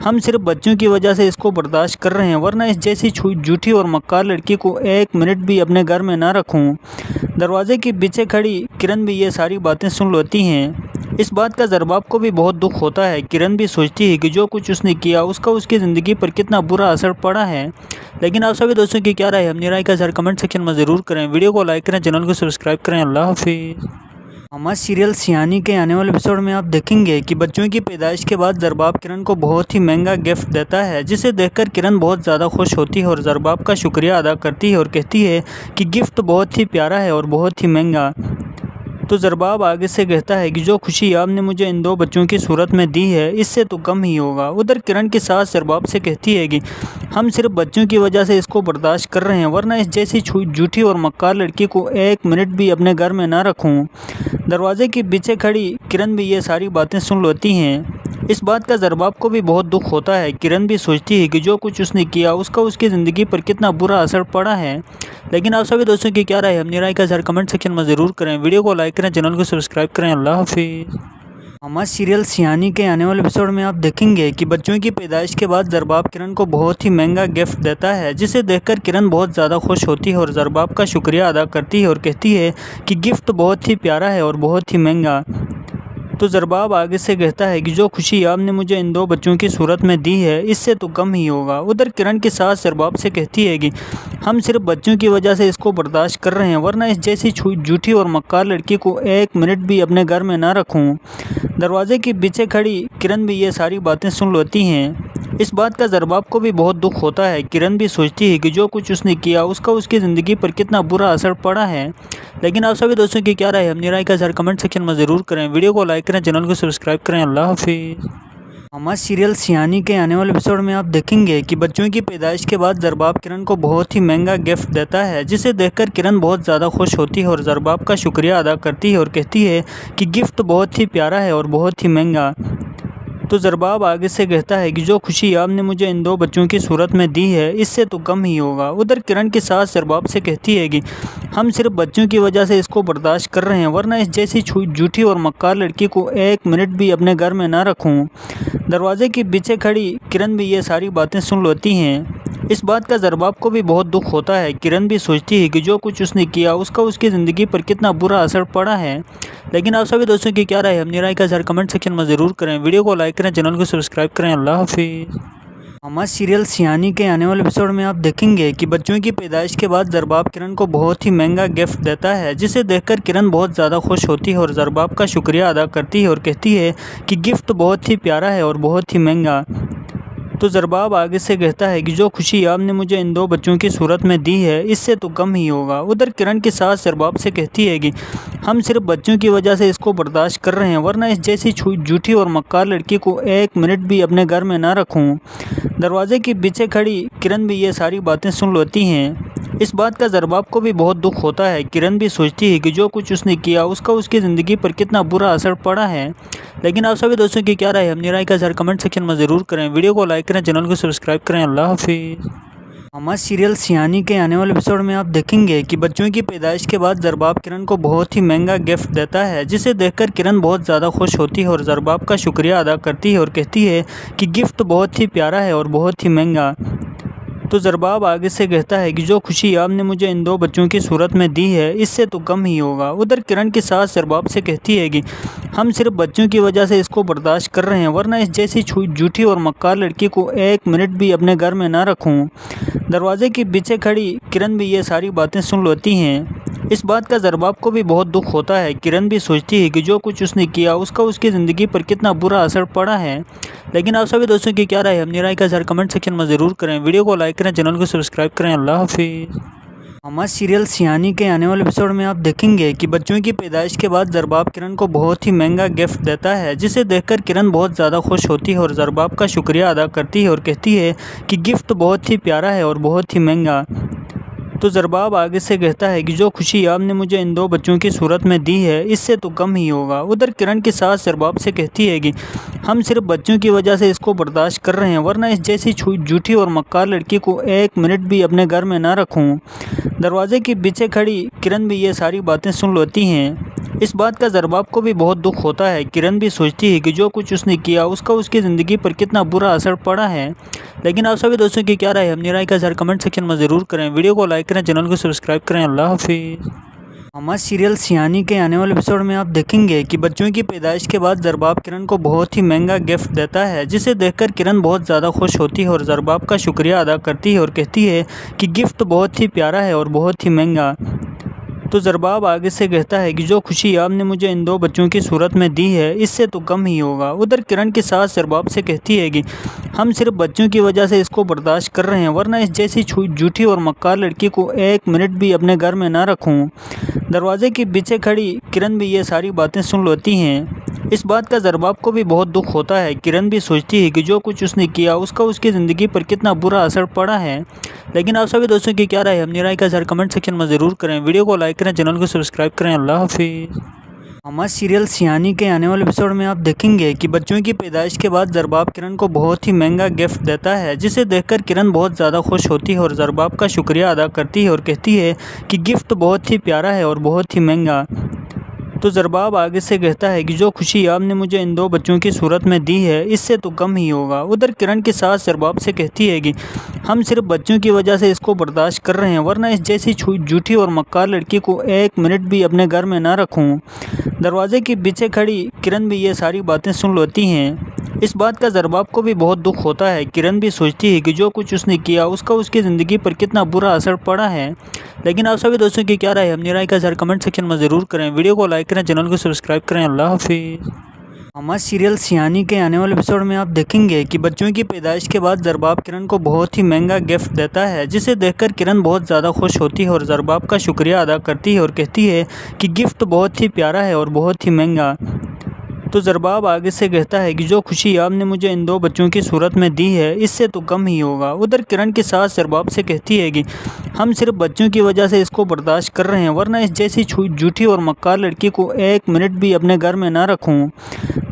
S1: हम सिर्फ बच्चों की वजह से इसको बर्दाश्त कर रहे हैं, वरना इस जैसी झूठी और मक्कार लड़की को एक मिनट भी अपने घर में ना रखूं। दरवाजे के पीछे खड़ी किरण भी ये सारी बातें सुन लेती हैं। इस बात का ज़रबाब को भी बहुत दुख होता है। किरण भी सोचती है कि जो कुछ उसने किया उसका उसकी ज़िंदगी पर कितना बुरा असर पड़ा है। लेकिन आप सभी दोस्तों की क्या राय है अपनी राय का ज़रा कमेंट सेक्शन में ज़रूर करें। वीडियो को लाइक करें, चैनल को सब्सक्राइब करें। अल्लाह हाफिज़। हमारे सीरियल सियानी के आने वाले एपिसोड में आप देखेंगे कि बच्चों की पैदाइश के बाद ज़रबाब किरण को बहुत ही महंगा गिफ्ट देता है, जिसे देखकर किरण बहुत ज़्यादा खुश होती है और ज़रबाब का शुक्रिया अदा करती है और कहती है कि गिफ्ट बहुत ही प्यारा है और बहुत ही महंगा। तो ज़रबाब आगे से कहता है कि जो खुशी आपने मुझे इन दो बच्चों की सूरत में दी है इससे तो कम ही होगा। उधर किरण की सास ज़रबाब से कहती है कि हम सिर्फ बच्चों की वजह से इसको बर्दाश्त कर रहे हैं, वरना इस जैसी झूठी और मक्कार लड़की को एक मिनट भी अपने घर में ना रखूं। दरवाजे के पीछे खड़ी किरण भी ये सारी बातें सुन लेती हैं। इस बात का ज़रबाब को भी बहुत दुख होता है। किरण भी सोचती है कि जो कुछ उसने किया उसका उसकी ज़िंदगी पर कितना बुरा असर पड़ा है। लेकिन आप सभी दोस्तों की क्या राय है अपनी राय का ज़रा कमेंट सेक्शन में ज़रूर करें। वीडियो को लाइक करें, चैनल को सब्सक्राइब करें। अल्लाह हाफिज़। हमारे सीरियल सियानी के आने वाले एपिसोड में आप देखेंगे कि बच्चों की पैदाइश के बाद ज़रबाब किरण को बहुत ही महंगा गिफ्ट देता है, जिसे देखकर किरण बहुत ज़्यादा खुश होती है और ज़रबाब का शुक्रिया अदा करती है और कहती है कि गिफ्ट बहुत ही प्यारा है और बहुत ही महंगा। तो ज़रबाब आगे से कहता है कि जो खुशी आपने मुझे इन दो बच्चों की सूरत में दी है इससे तो कम ही होगा। उधर किरण की सास ज़रबाब से कहती है कि हम सिर्फ बच्चों की वजह से इसको बर्दाश्त कर रहे हैं, वरना इस जैसी झूठी और मक्कार लड़की को एक मिनट भी अपने घर में ना रखूं। दरवाजे के पीछे खड़ी किरण भी ये सारी बातें सुन लेती हैं। इस बात का ज़रबाब को भी बहुत दुख होता है। किरण भी सोचती है कि जो कुछ उसने किया उसका उसकी ज़िंदगी पर कितना बुरा असर पड़ा है। लेकिन आप सभी दोस्तों की क्या राय है अपनी राय का ज़रा कमेंट सेक्शन में ज़रूर करें। वीडियो को लाइक करें, चैनल को सब्सक्राइब करें। अल्लाह हाफिज़। हमारे सीरियल सियानी के आने वाले एपिसोड में आप देखेंगे कि बच्चों की पैदाइश के बाद ज़रबाब किरण को बहुत ही महंगा गिफ्ट देता है, जिसे देखकर किरण बहुत ज़्यादा खुश होती है और ज़रबाब का शुक्रिया अदा करती है और कहती है कि गिफ्ट बहुत ही प्यारा है और बहुत ही महंगा। तो ज़रबाब आगे से कहता है कि जो खुशी आपने मुझे इन दो बच्चों की सूरत में दी है इससे तो कम ही होगा। उधर किरण की सास ज़रबाब से कहती है कि हम सिर्फ बच्चों की वजह से इसको बर्दाश्त कर रहे हैं, वरना इस जैसी झूठी और मक्कार लड़की को एक मिनट भी अपने घर में ना रखूं। दरवाजे के पीछे खड़ी किरण भी ये सारी बातें सुन लेती हैं। इस बात का ज़रबाब को भी बहुत दुख होता है। किरण भी सोचती है कि जो कुछ उसने किया उसका उसकी ज़िंदगी पर कितना बुरा असर पड़ा है। लेकिन आप सभी दोस्तों की क्या राय है अपनी राय का ज़रा कमेंट सेक्शन में ज़रूर करें। वीडियो को लाइक करें, चैनल को सब्सक्राइब करें। अल्लाह हाफिज़। हमारे सीरियल सियानी के आने वाले एपिसोड में आप देखेंगे कि बच्चों की पैदाइश के बाद ज़रबाब किरण को बहुत ही महंगा गिफ्ट देता है, जिसे देखकर किरण बहुत ज़्यादा खुश होती है और ज़रबाब का शुक्रिया अदा करती है और कहती है कि गिफ्ट बहुत ही प्यारा है और बहुत ही महंगा। तो ज़रबाब आगे से कहता है कि जो खुशी आपने मुझे इन दो बच्चों की सूरत में दी है इससे तो कम ही होगा। उधर किरण की सास ज़रबाब से कहती है कि हम सिर्फ बच्चों की वजह से इसको बर्दाश्त कर रहे हैं, वरना इस जैसी झूठी और मक्कार लड़की को एक मिनट भी अपने घर में ना रखूं। दरवाजे के पीछे खड़ी किरण भी ये सारी बातें सुन लेती हैं। इस बात का ज़रबाब को भी बहुत दुख होता है। किरण भी सोचती है कि जो कुछ उसने किया उसका उसकी ज़िंदगी पर कितना बुरा असर पड़ा है। लेकिन आप सभी दोस्तों की क्या राय है अपनी राय का ज़रा कमेंट सेक्शन में ज़रूर करें। वीडियो को लाइक करें, चैनल को सब्सक्राइब करें। अल्लाह हाफिज़। हमारे सीरियल सियानी के आने वाले एपिसोड में आप देखेंगे कि बच्चों की पैदाइश के बाद ज़रबाब किरण को बहुत ही महंगा गिफ्ट देता है, जिसे देखकर किरण बहुत ज़्यादा खुश होती है और ज़रबाब का शुक्रिया अदा करती है और कहती है कि गिफ्ट बहुत ही प्यारा है और बहुत ही महंगा। तो ज़रबाब आगे से कहता है कि जो खुशी आपने मुझे इन दो बच्चों की सूरत में दी है इससे तो कम ही होगा। उधर किरण की सास ज़रबाब से कहती है कि हम सिर्फ बच्चों की वजह से इसको बर्दाश्त कर रहे हैं, वरना इस जैसी झूठी और मक्कार लड़की को एक मिनट भी अपने घर में ना रखूं। दरवाजे के पीछे खड़ी किरण भी ये सारी बातें सुन लेती हैं। इस बात का ज़रबाब को भी बहुत दुख होता है। किरण भी सोचती है कि जो कुछ उसने किया उसका उसकी ज़िंदगी पर कितना बुरा असर पड़ा है। लेकिन आप सभी दोस्तों की क्या राय है अपनी राय का ज़रा कमेंट सेक्शन में ज़रूर करें। वीडियो को लाइक करें, चैनल को सब्सक्राइब करें। अल्लाह हाफिज़। हमारे सीरियल सियानी के आने वाले एपिसोड में आप देखेंगे कि बच्चों की पैदाइश के बाद ज़रबाब किरण को बहुत ही महंगा गिफ्ट देता है, जिसे देखकर किरण बहुत ज़्यादा खुश होती है और ज़रबाब का शुक्रिया अदा करती है और कहती है कि गिफ्ट बहुत ही प्यारा है और बहुत ही महंगा। तो ज़रबाब आगे से कहता है कि जो खुशी आपने मुझे इन दो बच्चों की सूरत में दी है इससे तो कम ही होगा। उधर किरण की सास ज़रबाब से कहती है कि हम सिर्फ बच्चों की वजह से इसको बर्दाश्त कर रहे हैं, वरना इस जैसी झूठी और मक्कार लड़की को एक मिनट भी अपने घर में ना रखूँ। दरवाजे के पीछे खड़ी किरण भी ये सारी बातें सुन लेती हैं। इस बात का ज़रबाब को भी बहुत दुख होता है। किरण भी सोचती है कि जो कुछ उसने किया उसका उसकी ज़िंदगी पर कितना बुरा असर पड़ा है। लेकिन आप सभी दोस्तों की क्या राय है अपनी राय का ज़रा कमेंट सेक्शन में ज़रूर करें। वीडियो को लाइक करें, चैनल को सब्सक्राइब करें। अल्लाह हाफिज़। हमारे सीरियल सियानी के आने वाले एपिसोड में आप देखेंगे कि बच्चों की पैदाइश के बाद ज़रबाब किरण को बहुत ही महंगा गिफ्ट देता है, जिसे देखकर किरण बहुत ज़्यादा खुश होती है और ज़रबाब का शुक्रिया अदा करती है और कहती है कि गिफ्ट बहुत ही प्यारा है और बहुत ही महंगा। तो ज़रबाब आगे से कहता है कि जो खुशी आपने मुझे इन दो बच्चों की सूरत में दी है इससे तो कम ही होगा। उधर किरण की सास ज़रबाब से कहती है कि हम सिर्फ बच्चों की वजह से इसको बर्दाश्त कर रहे हैं, वरना इस जैसी झूठी और मक्कार लड़की को एक मिनट भी अपने घर में ना रखूँ। दरवाजे के पीछे खड़ी किरण भी ये सारी बातें सुन लेती हैं। इस बात का ज़रबाब को भी बहुत दुख होता है। किरण भी सोचती है कि जो कुछ उसने किया उसका उसकी ज़िंदगी पर कितना बुरा असर पड़ा है। लेकिन आप सभी दोस्तों की क्या राय है अपनी राय का ज़रा कमेंट सेक्शन में ज़रूर करें। वीडियो को लाइक करें, चैनल को सब्सक्राइब करें। अल्लाह हाफिज़। हमारे सीरियल सियानी के आने वाले एपिसोड में आप देखेंगे कि बच्चों की पैदाइश के बाद ज़रबाब किरण को बहुत ही महंगा गिफ्ट देता है, जिसे देखकर किरण बहुत ज़्यादा खुश होती है और ज़रबाब का शुक्रिया अदा करती है और कहती है कि गिफ्ट बहुत ही प्यारा है और बहुत ही महंगा। तो ज़रबाब आगे से कहता है कि जो खुशी आपने मुझे इन दो बच्चों की सूरत में दी है इससे तो कम ही होगा। उधर किरण की सास ज़रबाब से कहती है कि हम सिर्फ बच्चों की वजह से इसको बर्दाश्त कर रहे हैं, वरना इस जैसी झूठी और मक्कार लड़की को एक मिनट भी अपने घर में ना रखूँ। दरवाजे के पीछे खड़ी किरण भी ये सारी बातें सुन लेती हैं। इस बात का ज़रबाब को भी बहुत दुख होता है। किरण भी सोचती है कि जो कुछ उसने किया उसका उसकी ज़िंदगी पर कितना बुरा असर पड़ा है। लेकिन आप सभी दोस्तों की क्या राय है अपनी राय का ज़रा कमेंट सेक्शन में ज़रूर करें। वीडियो को लाइक करें, चैनल को सब्सक्राइब करें। अल्लाह हाफिज़। हमारे सीरियल सियानी के आने वाले एपिसोड में आप देखेंगे कि बच्चों की पैदाइश के बाद ज़रबाब किरण को बहुत ही महंगा गिफ्ट देता है, जिसे देखकर किरण बहुत ज़्यादा खुश होती है और ज़रबाब का शुक्रिया अदा करती है और कहती है कि गिफ्ट बहुत ही प्यारा है और बहुत ही महंगा। तो ज़रबाब आगे से कहता है कि जो खुशी आपने मुझे इन दो बच्चों की सूरत में दी है इससे तो कम ही होगा। उधर किरण की सास ज़रबाब से कहती है कि हम सिर्फ बच्चों की वजह से इसको बर्दाश्त कर रहे हैं, वरना इस जैसी झूठी और मक्कार लड़की को एक मिनट भी अपने घर में ना रखूँ।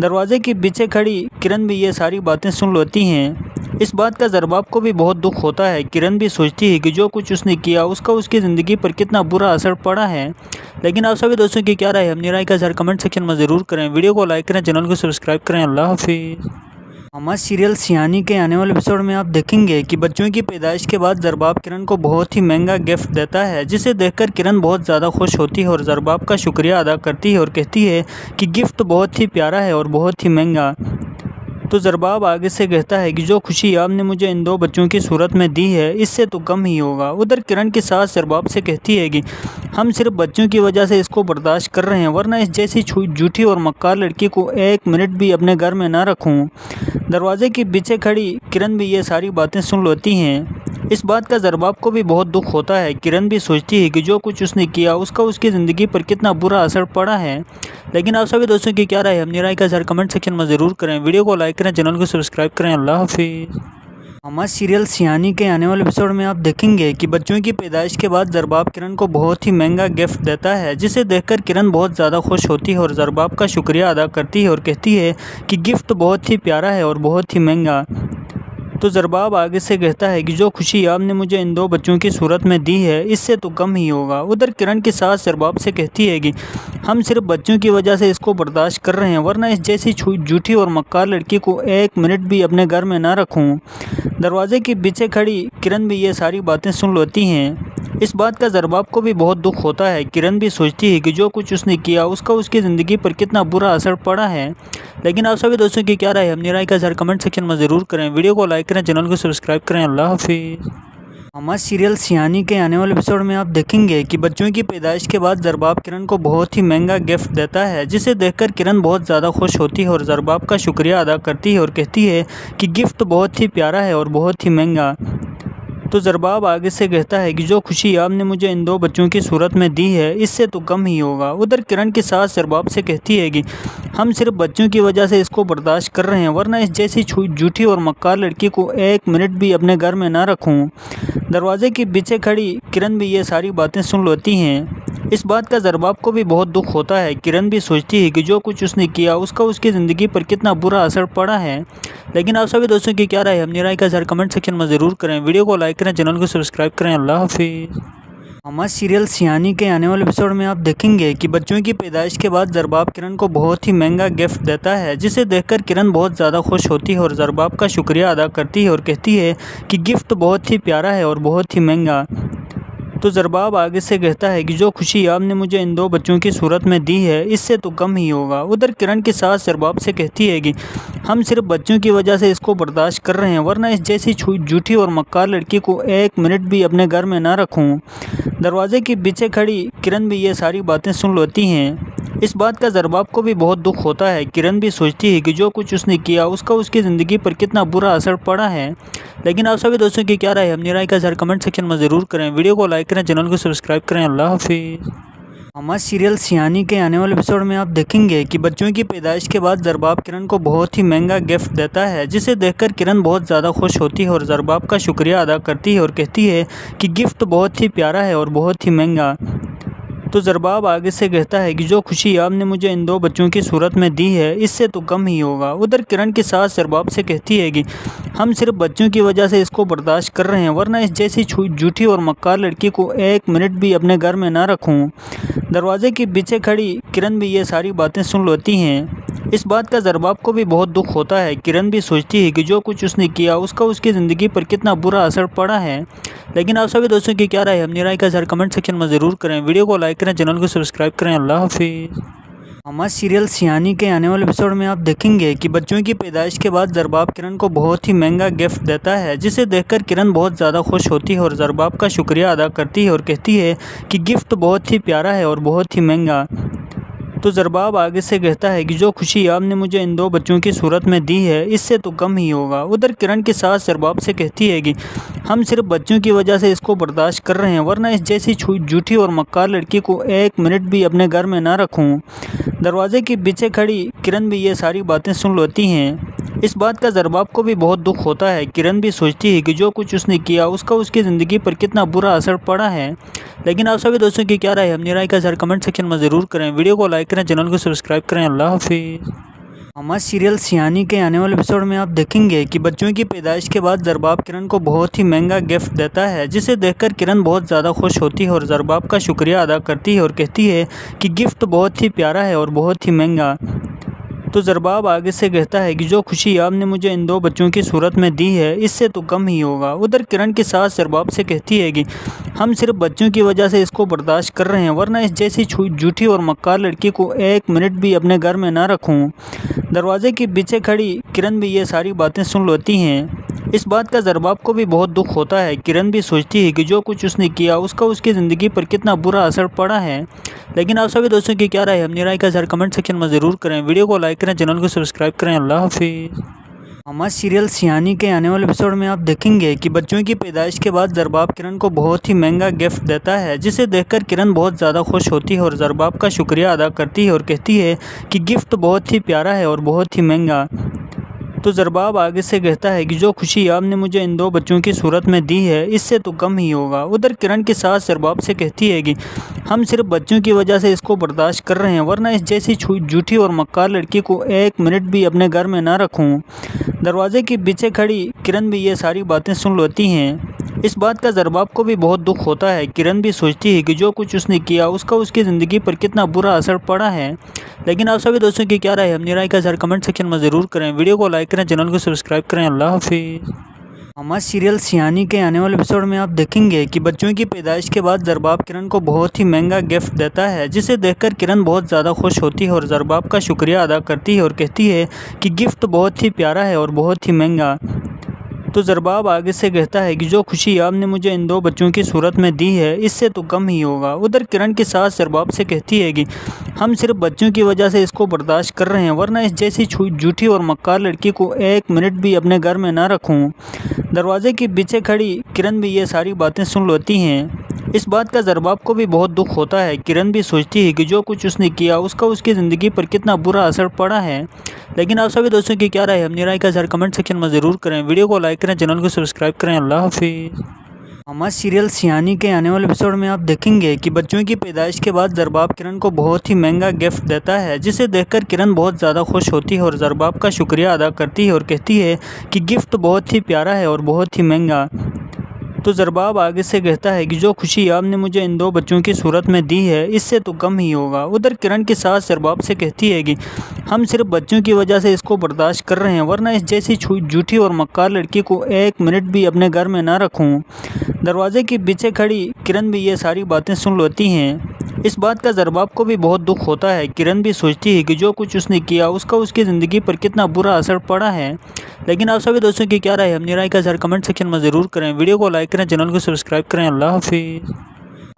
S1: दरवाजे के पीछे खड़ी किरण भी ये सारी बातें सुन लेती हैं। इस बात का ज़रबाब को भी बहुत दुख होता है। किरण भी सोचती है कि जो कुछ उसने किया उसका उसकी ज़िंदगी पर कितना बुरा असर पड़ा है। लेकिन आप सभी दोस्तों की क्या राय है अपनी राय का ज़रा कमेंट सेक्शन में ज़रूर करें। वीडियो को लाइक करें, चैनल को सब्सक्राइब करें। अल्लाह हाफिज़। हमारे सीरियल सियानी के आने वाले एपिसोड में आप देखेंगे कि बच्चों की पैदाइश के बाद ज़रबाब किरण को बहुत ही महंगा गिफ्ट देता है, जिसे देखकर किरण बहुत ज़्यादा खुश होती है और ज़रबाब का शुक्रिया अदा करती है और कहती है कि गिफ्ट बहुत ही प्यारा है और बहुत ही महंगा। तो ज़रबाब आगे से कहता है कि जो खुशी आपने मुझे इन दो बच्चों की सूरत में दी है इससे तो कम ही होगा। उधर किरण की सास ज़रबाब से कहती है कि हम सिर्फ बच्चों की वजह से इसको बर्दाश्त कर रहे हैं, वरना इस जैसी झूठी और मक्कार लड़की को एक मिनट भी अपने घर में ना रखूँ। दरवाजे के पीछे खड़ी किरण भी ये सारी बातें सुन लेती हैं। इस बात का ज़रबाब को भी बहुत दुख होता है। किरण भी सोचती है कि जो कुछ उसने किया उसका उसकी ज़िंदगी पर कितना बुरा असर पड़ा है। लेकिन आप सभी दोस्तों की क्या राय है अपनी राय का ज़रा कमेंट सेक्शन में ज़रूर करें। वीडियो को लाइक करें, चैनल को सब्सक्राइब करें। अल्लाह हाफिज़। हमारे सीरियल सियानी के आने वाले एपिसोड में आप देखेंगे कि बच्चों की पैदाइश के बाद ज़रबाब किरण को बहुत ही महंगा गिफ्ट देता है, जिसे देखकर किरण बहुत ज़्यादा खुश होती है और ज़रबाब का शुक्रिया अदा करती है और कहती है कि गिफ्ट बहुत ही प्यारा है और बहुत ही महंगा। तो ज़रबाब आगे से कहता है कि जो खुशी आपने मुझे इन दो बच्चों की सूरत में दी है इससे तो कम ही होगा। उधर किरण की सास ज़रबाब से कहती है कि हम सिर्फ बच्चों की वजह से इसको बर्दाश्त कर रहे हैं, वरना इस जैसी झूठी और मक्कार लड़की को एक मिनट भी अपने घर में ना रखूँ। दरवाजे के पीछे खड़ी किरण भी ये सारी बातें सुन लेती हैं। इस बात का ज़रबाब को भी बहुत दुख होता है। किरण भी सोचती है कि जो कुछ उसने किया उसका उसकी ज़िंदगी पर कितना बुरा असर पड़ा है। लेकिन आप सभी दोस्तों की क्या राय है अपनी राय का ज़रा कमेंट सेक्शन में ज़रूर करें। वीडियो को लाइक करें, चैनल को सब्सक्राइब करें। अल्लाह हाफिज़। हमारे सीरियल सियानी के आने वाले एपिसोड में आप देखेंगे कि बच्चों की पैदाइश के बाद ज़रबाब किरण को बहुत ही महंगा गिफ्ट देता है, जिसे देखकर किरण बहुत ज़्यादा खुश होती है और ज़रबाब का शुक्रिया अदा करती है और कहती है कि गिफ्ट बहुत ही प्यारा है और बहुत ही महंगा। तो ज़रबाब आगे से कहता है कि जो खुशी आपने मुझे इन 2 बच्चों की सूरत में दी है इससे तो कम ही होगा। उधर किरण की सास ज़रबाब से कहती है कि हम सिर्फ बच्चों की वजह से इसको बर्दाश्त कर रहे हैं, वरना इस जैसी झूठी और मक्कार लड़की को 1 मिनट भी अपने घर में ना रखूं। दरवाजे के पीछे खड़ी किरण भी ये सारी बातें सुन लेती हैं। इस बात का ज़रबाब को भी बहुत दुख होता है। किरण भी सोचती है कि जो कुछ उसने किया उसका उसकी ज़िंदगी पर कितना बुरा असर पड़ा है। लेकिन आप सभी दोस्तों की क्या राय है अपनी राय का ज़रा कमेंट सेक्शन में ज़रूर करें। वीडियो को लाइक करें, चैनल को सब्सक्राइब करें। अल्लाह हाफिज़। हमारे सीरियल सियानी के आने वाले एपिसोड में आप देखेंगे कि बच्चों की पैदाइश के बाद ज़रबाब किरण को बहुत ही महंगा गिफ्ट देता है, जिसे देखकर किरण बहुत ज़्यादा खुश होती है और ज़रबाब का शुक्रिया अदा करती है और कहती है कि गिफ्ट बहुत ही प्यारा है और बहुत ही महंगा। तो ज़रबाब आगे से कहता है कि जो खुशी आपने मुझे इन 2 बच्चों की सूरत में दी है इससे तो कम ही होगा। उधर किरण की सास ज़रबाब से कहती है कि हम सिर्फ बच्चों की वजह से इसको बर्दाश्त कर रहे हैं, वरना इस जैसी झूठी और मक्कार लड़की को 1 मिनट भी अपने घर में ना रखूं। दरवाजे के पीछे खड़ी किरण भी ये सारी बातें सुन लेती हैं। इस बात का ज़रबाब को भी बहुत दुख होता है। किरण भी सोचती है कि जो कुछ उसने किया उसका उसकी ज़िंदगी पर कितना बुरा असर पड़ा है। लेकिन आप सभी दोस्तों की क्या राय है अपनी राय का ज़रा कमेंट सेक्शन में ज़रूर करें। वीडियो को लाइक करें, चैनल को सब्सक्राइब करें। अल्लाह हाफिज़। हमारे सीरियल सियानी के आने वाले एपिसोड में आप देखेंगे कि बच्चों की पैदाइश के बाद ज़रबाब किरण को बहुत ही महंगा गिफ्ट देता है, जिसे देखकर किरण बहुत ज़्यादा खुश होती है और ज़रबाब का शुक्रिया अदा करती है और कहती है कि गिफ्ट बहुत ही प्यारा है और बहुत ही महंगा। तो ज़रबाब आगे से कहता है कि जो खुशी आपने मुझे इन 2 बच्चों की सूरत में दी है इससे तो कम ही होगा। उधर किरण की सास ज़रबाब से कहती है कि हम सिर्फ बच्चों की वजह से इसको बर्दाश्त कर रहे हैं, वरना इस जैसी झूठी और मक्कार लड़की को 1 मिनट भी अपने घर में ना रखूं। दरवाजे के पीछे खड़ी किरण भी ये सारी बातें सुन लेती हैं। इस बात का ज़रबाब को भी बहुत दुख होता है। किरण भी सोचती है कि जो कुछ उसने किया उसका उसकी ज़िंदगी पर कितना बुरा असर पड़ा है। लेकिन आप सभी दोस्तों की क्या राय है अपनी राय का ज़रा कमेंट सेक्शन में ज़रूर करें। वीडियो को लाइक करें, चैनल को सब्सक्राइब करें। अल्लाह हाफिज़। हमारे सीरियल सियानी के आने वाले एपिसोड में आप देखेंगे कि बच्चों की पैदाइश के बाद ज़रबाब किरण को बहुत ही महंगा गिफ्ट देता है, जिसे देखकर किरण बहुत ज़्यादा खुश होती है और ज़रबाब का शुक्रिया अदा करती है और कहती है कि गिफ्ट बहुत ही प्यारा है और बहुत ही महंगा। तो ज़रबाब आगे से कहता है कि जो खुशी आपने मुझे इन 2 बच्चों की सूरत में दी है इससे तो कम ही होगा। उधर किरण की सास ज़रबाब से कहती है कि हम सिर्फ बच्चों की वजह से इसको बर्दाश्त कर रहे हैं, वरना इस जैसी झूठी और मक्कार लड़की को 1 मिनट भी अपने घर में ना रखूं। दरवाजे के पीछे खड़ी किरण भी ये सारी बातें सुन लेती हैं। इस बात का ज़रबाब को भी बहुत दुख होता है। किरण भी सोचती है कि जो कुछ उसने किया उसका उसकी ज़िंदगी पर कितना बुरा असर पड़ा है। लेकिन आप सभी दोस्तों की क्या राय है अपनी राय का ज़रा कमेंट सेक्शन में ज़रूर करें। वीडियो को लाइक करें, चैनल को सब्सक्राइब करें। अल्लाह हाफिज़। हमारे सीरियल सियानी के आने वाले एपिसोड में आप देखेंगे कि बच्चों की पैदाइश के बाद ज़रबाब किरण को बहुत ही महंगा गिफ्ट देता है, जिसे देखकर किरण बहुत ज़्यादा खुश होती है और ज़रबाब का शुक्रिया अदा करती है और कहती है कि गिफ्ट बहुत ही प्यारा है और बहुत ही महंगा। तो ज़रबाब आगे से कहता है कि जो खुशी आपने मुझे इन 2 बच्चों की सूरत में दी है इससे तो कम ही होगा। उधर किरण की सास ज़रबाब से कहती है कि हम सिर्फ बच्चों की वजह से इसको बर्दाश्त कर रहे हैं, वरना इस जैसी झूठी और मक्कार लड़की को 1 मिनट भी अपने घर में ना रखूं। दरवाजे के पीछे खड़ी किरण भी ये सारी बातें सुन लेती हैं। इस बात का ज़रबाब को भी बहुत दुख होता है। किरण भी सोचती है कि जो कुछ उसने किया उसका उसकी ज़िंदगी पर कितना बुरा असर पड़ा है। लेकिन आप सभी दोस्तों की क्या राय है अपनी राय का ज़रा कमेंट सेक्शन में ज़रूर करें। वीडियो को लाइक करें, चैनल को सब्सक्राइब करें। अल्लाह हाफिज़। हमारे सीरियल सियानी के आने वाले एपिसोड में आप देखेंगे कि बच्चों की पैदाइश के बाद ज़रबाब किरण को बहुत ही महंगा गिफ्ट देता है, जिसे देखकर किरण बहुत ज़्यादा खुश होती है और ज़रबाब का शुक्रिया अदा करती है और कहती है कि गिफ्ट बहुत ही प्यारा है और बहुत ही महंगा। तो ज़रबाब आगे से कहता है कि जो खुशी आपने मुझे इन 2 बच्चों की सूरत में दी है इससे तो कम ही होगा। उधर किरण की सास ज़रबाब से कहती है कि हम सिर्फ बच्चों की वजह से इसको बर्दाश्त कर रहे हैं, वरना इस जैसी झूठी और मक्कार लड़की को 1 मिनट भी अपने घर में ना रखूं। दरवाजे के पीछे खड़ी किरण भी ये सारी बातें सुन लेती हैं। इस बात का ज़रबाब को भी बहुत दुख होता है। किरण भी सोचती है कि जो कुछ उसने किया उसका उसकी ज़िंदगी पर कितना बुरा असर पड़ा है। लेकिन आप सभी दोस्तों की क्या राय है अपनी राय का ज़रा कमेंट सेक्शन में ज़रूर करें। वीडियो को लाइक करें, चैनल को सब्सक्राइब करें। अल्लाह हाफिज़। हमारे सीरियल सियानी के आने वाले एपिसोड में आप देखेंगे कि बच्चों की पैदाइश के बाद ज़रबाब किरण को बहुत ही महंगा गिफ्ट देता है, जिसे देखकर किरण बहुत ज़्यादा खुश होती है और ज़रबाब का शुक्रिया अदा करती है और कहती है कि गिफ्ट बहुत ही प्यारा है और बहुत ही महंगा। तो ज़रबाब आगे से कहता है कि जो खुशी आपने मुझे इन 2 बच्चों की सूरत में दी है इससे तो कम ही होगा। उधर किरण की सास ज़रबाब से कहती है कि हम सिर्फ बच्चों की वजह से इसको बर्दाश्त कर रहे हैं, वरना इस जैसी झूठी और मक्कार लड़की को 1 मिनट भी अपने घर में ना रखूं। दरवाजे के पीछे खड़ी किरण भी ये सारी बातें सुन लेती हैं। इस बात का ज़रबाब को भी बहुत दुख होता है। किरण भी सोचती है कि जो कुछ उसने किया उसका उसकी ज़िंदगी पर कितना बुरा असर पड़ा है। लेकिन आप सभी दोस्तों की क्या राय है अपनी राय का ज़रा कमेंट सेक्शन में ज़रूर करें। वीडियो को लाइक करें, चैनल को सब्सक्राइब करें। अल्लाह हाफिज़। हमारे सीरियल सियानी के आने वाले एपिसोड में आप देखेंगे कि बच्चों की पैदाइश के बाद ज़रबाब किरण को बहुत ही महंगा गिफ्ट देता है, जिसे देखकर किरण बहुत ज़्यादा खुश होती है और ज़रबाब का शुक्रिया अदा करती है और कहती है कि गिफ्ट बहुत ही प्यारा है और बहुत ही महंगा। तो ज़रबाब आगे से कहता है कि जो खुशी आपने मुझे इन 2 बच्चों की सूरत में दी है इससे तो कम ही होगा। उधर किरण की सास ज़रबाब से कहती है कि हम सिर्फ बच्चों की वजह से इसको बर्दाश्त कर रहे हैं, वरना इस जैसी झूठी और मक्कार लड़की को 1 मिनट भी अपने घर में ना रखूं। दरवाजे के पीछे खड़ी किरण भी ये सारी बातें सुन लेती हैं। इस बात का ज़रबाब को भी बहुत दुख होता है। किरण भी सोचती है कि जो कुछ उसने किया उसका उसकी ज़िंदगी पर कितना बुरा असर पड़ा है। लेकिन आप सभी दोस्तों की क्या राय है अपनी राय का ज़रा कमेंट सेक्शन में ज़रूर करें। वीडियो को लाइक करें, चैनल को सब्सक्राइब करें। अल्लाह हाफिज़।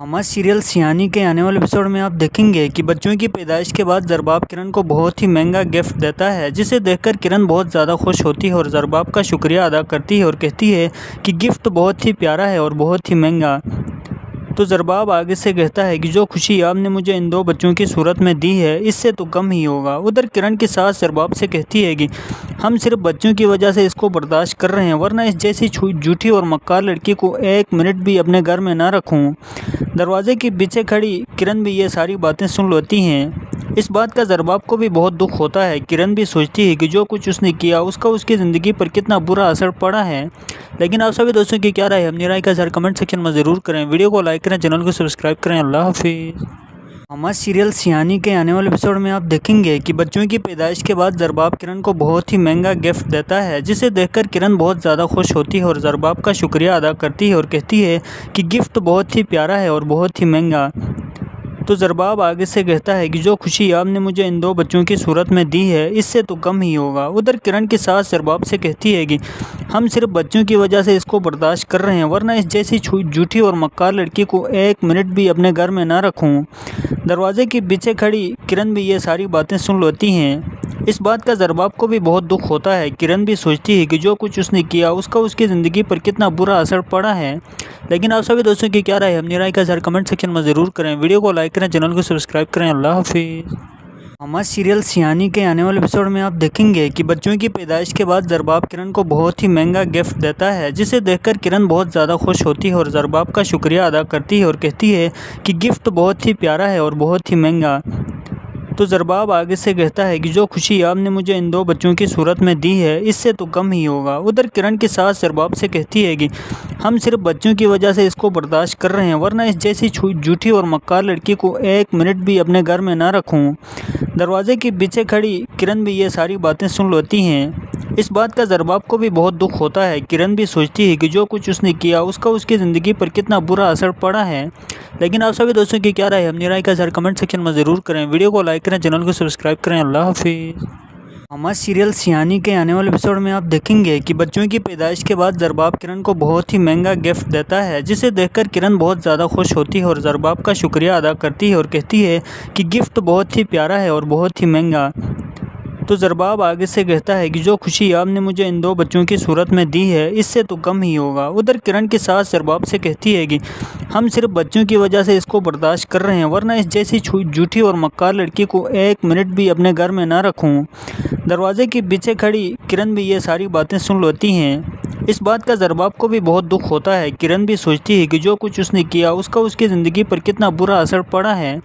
S1: हमारे सीरियल सियानी के आने वाले एपिसोड में आप देखेंगे कि बच्चों की पैदाइश के बाद ज़रबाब किरण को बहुत ही महंगा गिफ्ट देता है, जिसे देखकर किरण बहुत ज़्यादा खुश होती है और ज़रबाब का शुक्रिया अदा करती है और कहती है कि गिफ्ट बहुत ही प्यारा है और बहुत ही महंगा। तो ज़रबाब आगे से कहता है कि जो खुशी आपने मुझे इन 2 बच्चों की सूरत में दी है इससे तो कम ही होगा। उधर किरण की सास ज़रबाब से कहती है कि हम सिर्फ बच्चों की वजह से इसको बर्दाश्त कर रहे हैं, वरना इस जैसी झूठी और मक्कार लड़की को 1 मिनट भी अपने घर में ना रखूं। दरवाजे के पीछे खड़ी किरण भी ये सारी बातें सुन लेती हैं। इस बात का ज़रबाब को भी बहुत दुख होता है। किरण भी सोचती है कि जो कुछ उसने किया उसका उसकी ज़िंदगी पर कितना बुरा असर पड़ा है। लेकिन आप सभी दोस्तों की क्या राय है अपनी राय का ज़रा कमेंट सेक्शन में ज़रूर करें। वीडियो को लाइक करें, चैनल को सब्सक्राइब करें। अल्लाह हाफिज़। हमारे सीरियल सियानी के आने वाले एपिसोड में आप देखेंगे कि बच्चों की पैदाइश के बाद ज़रबाब किरण को बहुत ही महंगा गिफ्ट देता है, जिसे देखकर किरण बहुत ज़्यादा खुश होती है और ज़रबाब का शुक्रिया अदा करती है और कहती है कि गिफ्ट बहुत ही प्यारा है और बहुत ही महंगा। तो ज़रबाब आगे से कहता है कि जो खुशी आपने मुझे इन 2 बच्चों की सूरत में दी है इससे तो कम ही होगा। उधर किरण की सास ज़रबाब से कहती है कि हम सिर्फ बच्चों की वजह से इसको बर्दाश्त कर रहे हैं, वरना इस जैसी झूठी और मक्कार लड़की को 1 मिनट भी अपने घर में ना रखूं। दरवाजे के पीछे खड़ी किरण भी ये सारी बातें सुन लेती हैं। इस बात का ज़रबाब को भी बहुत दुख होता है। किरण भी सोचती है कि जो कुछ उसने किया उसका उसकी ज़िंदगी पर कितना बुरा असर पड़ा है। लेकिन आप सभी दोस्तों की क्या राय है अपनी राय का ज़रा कमेंट सेक्शन में ज़रूर करें। वीडियो को लाइक करें, चैनल को सब्सक्राइब करें। अल्लाह हाफिज़। हमारे सीरियल सियानी के आने वाले एपिसोड में आप देखेंगे कि बच्चों की पैदाइश के बाद ज़रबाब किरण को बहुत ही महंगा गिफ्ट देता है, जिसे देखकर किरण बहुत ज़्यादा खुश होती है और ज़रबाब का शुक्रिया अदा करती है और कहती है कि गिफ्ट बहुत ही प्यारा है और बहुत ही महंगा। तो ज़रबाब आगे से कहता है कि जो खुशी आपने मुझे इन 2 बच्चों की सूरत में दी है इससे तो कम ही होगा। उधर किरण की सास ज़रबाब से कहती है कि हम सिर्फ बच्चों की वजह से इसको बर्दाश्त कर रहे हैं, वरना इस जैसी झूठी और मक्कार लड़की को 1 मिनट भी अपने घर में ना रखूं। दरवाजे के पीछे खड़ी किरण भी ये सारी बातें सुन लेती हैं। इस बात का ज़रबाब को भी बहुत दुख होता है। किरण भी सोचती है कि जो कुछ उसने किया उसका उसकी ज़िंदगी पर कितना बुरा असर पड़ा है। लेकिन आप सभी दोस्तों की क्या राय है अपनी राय का ज़रा कमेंट सेक्शन में ज़रूर करें। वीडियो को लाइक करें, चैनल को सब्सक्राइब करें। अल्लाह हाफिज़। हमारे सीरियल सियानी के आने वाले एपिसोड में आप देखेंगे कि बच्चों की पैदाइश के बाद ज़रबाब किरण को बहुत ही महंगा गिफ्ट देता है, जिसे देखकर किरण बहुत ज़्यादा खुश होती है और ज़रबाब का शुक्रिया अदा करती है और कहती है कि गिफ्ट बहुत ही प्यारा है और बहुत ही महंगा। तो ज़रबाब आगे से कहता है कि जो खुशी आपने मुझे इन 2 बच्चों की सूरत में दी है इससे तो कम ही होगा। उधर किरण की सास ज़रबाब से कहती है कि हम सिर्फ बच्चों की वजह से इसको बर्दाश्त कर रहे हैं, वरना इस जैसी झूठी और मक्कार लड़की को 1 मिनट भी अपने घर में ना रखूं। दरवाजे के पीछे खड़ी किरण भी ये सारी बातें सुन लेती हैं। इस बात का ज़रबाब को भी बहुत दुख होता है। किरण भी सोचती है कि जो कुछ उसने किया उसका उसकी ज़िंदगी पर कितना बुरा असर पड़ा है।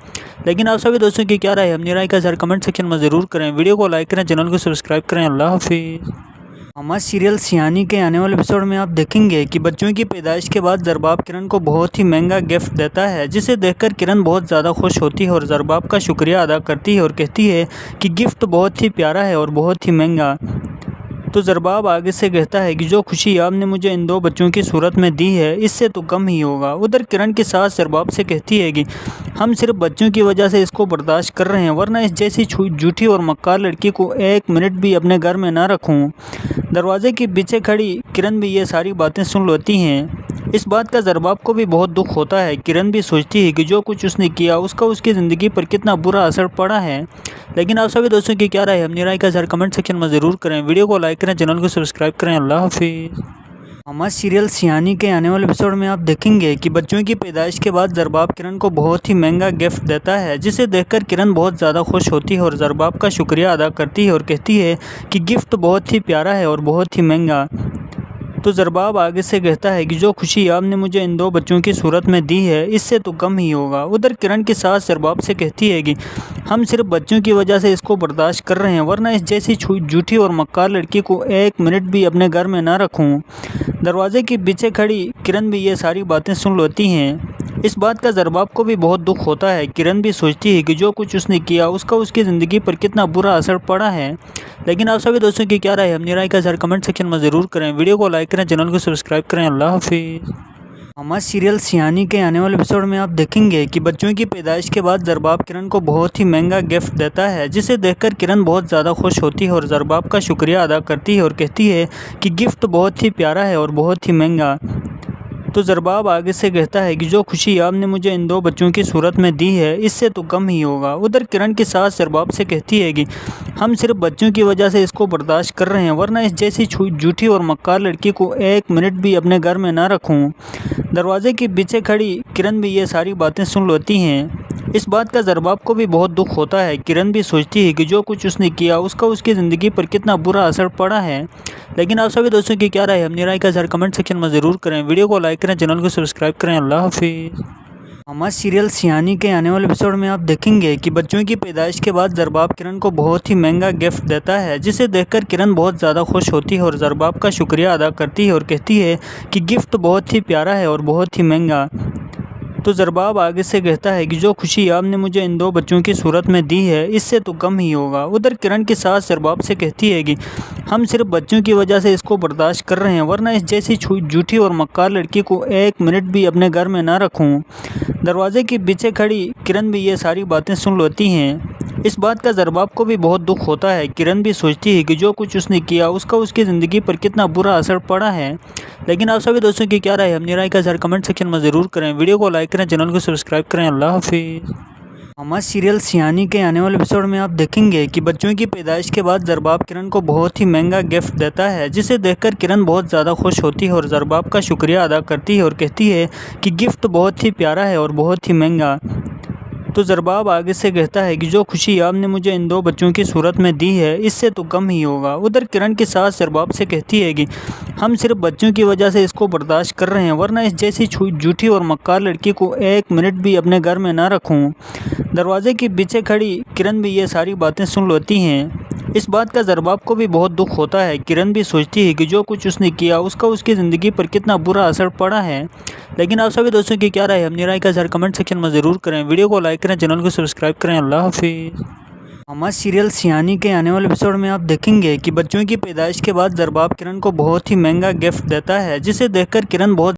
S1: लेकिन आप सभी दोस्तों की क्या राय है अपनी राय का ज़रा कमेंट सेक्शन में ज़रूर करें। वीडियो को लाइक करें, चैनल को सब्सक्राइब करें। अल्लाह हाफिज़। हमारे सीरियल सियानी के आने वाले एपिसोड में आप देखेंगे कि बच्चों की पैदाइश के बाद ज़रबाब किरण को बहुत ही महंगा गिफ्ट देता है, जिसे देखकर किरण बहुत ज़्यादा खुश होती है और ज़रबाब का शुक्रिया अदा करती है और कहती है कि गिफ्ट बहुत ही प्यारा है और बहुत ही महंगा। तो ज़रबाब आगे से कहता है कि जो खुशी आपने मुझे इन 2 बच्चों की सूरत में दी है इससे तो कम ही होगा। उधर किरण की सास ज़रबाब से कहती है कि हम सिर्फ बच्चों की वजह से इसको बर्दाश्त कर रहे हैं, वरना इस जैसी झूठी और मक्कार लड़की को 1 मिनट भी अपने घर में ना रखूं। दरवाजे के पीछे खड़ी किरण भी ये सारी बातें सुन लेती हैं। इस बात का ज़रबाब को भी बहुत दुख होता है। किरण भी सोचती है कि जो कुछ उसने किया उसका उसकी ज़िंदगी पर कितना बुरा असर पड़ा है। लेकिन आप सभी दोस्तों की क्या राय है अपनी राय का कमेंट सेक्शन में ज़रूर करें। वीडियो को लाइक करें, चैनल को सब्सक्राइब करें। अल्लाह हाफिज़। हमारे सीरियल सियानी के आने वाले एपिसोड में आप देखेंगे कि बच्चों की पैदाइश के बाद ज़रबाब किरण को बहुत ही महंगा गिफ्ट देता है, जिसे देखकर किरण बहुत ज़्यादा खुश होती है और ज़रबाब का शुक्रिया अदा करती है और कहती है कि गिफ्ट बहुत ही प्यारा है और बहुत ही महंगा। तो ज़रबाब आगे से कहता है कि जो खुशी आपने मुझे इन 2 बच्चों की सूरत में दी है इससे तो कम ही होगा। उधर किरण की सास ज़रबाब से कहती है कि हम सिर्फ बच्चों की वजह से इसको बर्दाश्त कर रहे हैं, वरना इस जैसी झूठी और मक्कार लड़की को 1 मिनट भी अपने घर में ना रखूं। दरवाजे के पीछे खड़ी किरण भी ये सारी बातें सुन लेती हैं। इस बात का ज़रबाब को भी बहुत दुख होता है। किरण भी सोचती है कि जो कुछ उसने किया उसका उसकी ज़िंदगी पर कितना बुरा असर पड़ा है। लेकिन आप सभी दोस्तों की क्या राय है अपनी राय का कमेंट सेक्शन में ज़रूर करें। वीडियो को लाइक करें, चैनल को सब्सक्राइब करें। अल्लाह हाफिज़। हमारे सीरियल सियानी के आने वाले एपिसोड में आप देखेंगे कि बच्चों की पैदाइश के बाद ज़रबाब किरण को बहुत ही महंगा गिफ्ट देता है, जिसे देखकर किरण बहुत ज़्यादा खुश होती है और ज़रबाब का शुक्रिया अदा करती है और कहती है कि गिफ्ट बहुत ही प्यारा है और बहुत ही महंगा। तो ज़रबाब आगे से कहता है कि जो खुशी आपने मुझे इन 2 बच्चों की सूरत में दी है इससे तो कम ही होगा। उधर किरण की सास ज़रबाब से कहती है कि हम सिर्फ बच्चों की वजह से इसको बर्दाश्त कर रहे हैं, वरना इस जैसी झूठी और मक्कार लड़की को 1 मिनट भी अपने घर में ना रखूं। दरवाजे के पीछे खड़ी किरण भी ये सारी बातें सुन लेती हैं। इस बात का ज़रबाब को भी बहुत दुख होता है। किरण भी सोचती है कि जो कुछ उसने किया उसका उसकी ज़िंदगी पर कितना बुरा असर पड़ा है। लेकिन आप सभी दोस्तों की क्या राय है अपनी राय का कमेंट सेक्शन में ज़रूर करें। वीडियो को लाइक करें, चैनल को सब्सक्राइब करें। अल्लाह हाफिज़। हमारे सीरियल सियानी के आने वाले एपिसोड में आप देखेंगे कि बच्चों की पैदाइश के बाद ज़रबाब किरण को बहुत ही महंगा गिफ्ट देता है, जिसे देखकर किरण बहुत ज़्यादा खुश होती है और ज़रबाब का शुक्रिया अदा करती है और कहती है कि गिफ्ट बहुत ही प्यारा है और बहुत ही महंगा। तो ज़रबाब आगे से कहता है कि जो खुशी आपने मुझे इन 2 बच्चों की सूरत में दी है इससे तो कम ही होगा। उधर किरण की सास ज़रबाब से कहती है कि हम सिर्फ बच्चों की वजह से इसको बर्दाश्त कर रहे हैं, वरना इस जैसी झूठी और मक्कार लड़की को 1 मिनट भी अपने घर में ना रखूं। दरवाजे के पीछे खड़ी किरण भी ये सारी बातें सुन लेती हैं। इस बात का ज़रबाब को भी बहुत दुख होता है। किरण भी सोचती है कि जो कुछ उसने किया उसका उसकी ज़िंदगी पर कितना बुरा असर पड़ा है। लेकिन आप सभी दोस्तों की क्या राय है अपनी राय का कमेंट सेक्शन में ज़रूर करें। वीडियो को लाइक करें, चैनल को सब्सक्राइब करें। अल्लाह हाफिज़। हमारे सीरियल सियानी के आने वाले एपिसोड में आप देखेंगे कि बच्चों की पैदाइश के बाद ज़रबाब किरण को बहुत ही महंगा गिफ्ट देता है, जिसे देखकर किरण बहुत ज़्यादा खुश होती है और ज़रबाब का शुक्रिया अदा करती है और कहती है कि गिफ्ट बहुत ही प्यारा है और बहुत ही महंगा। तो ज़रबाब आगे से कहता है कि जो खुशी आपने मुझे इन 2 बच्चों की सूरत में दी है इससे तो कम ही होगा। उधर किरण की सास ज़रबाब से कहती है कि हम सिर्फ बच्चों की वजह से इसको बर्दाश्त कर रहे हैं, वरना इस जैसी झूठी और मक्कार लड़की को 1 मिनट भी अपने घर में ना रखूं। दरवाजे के पीछे खड़ी किरण भी ये सारी बातें सुन लेती हैं। इस बात का ज़रबाब को भी बहुत दुख होता है। किरण भी सोचती है कि जो कुछ उसने किया उसका उसकी ज़िंदगी पर कितना बुरा असर पड़ा है। लेकिन आप सभी दोस्तों की क्या राय है अपनी राय का कमेंट सेक्शन में ज़रूर करें। वीडियो को लाइक करें, चैनल को सब्सक्राइब करें। अल्लाह हाफिज़। हमारे सीरियल सियानी के आने वाले एपिसोड में आप देखेंगे कि बच्चों की पैदाइश के बाद ज़रबाब किरण को बहुत ही महंगा गिफ्ट देता है, जिसे देखकर किरण बहुत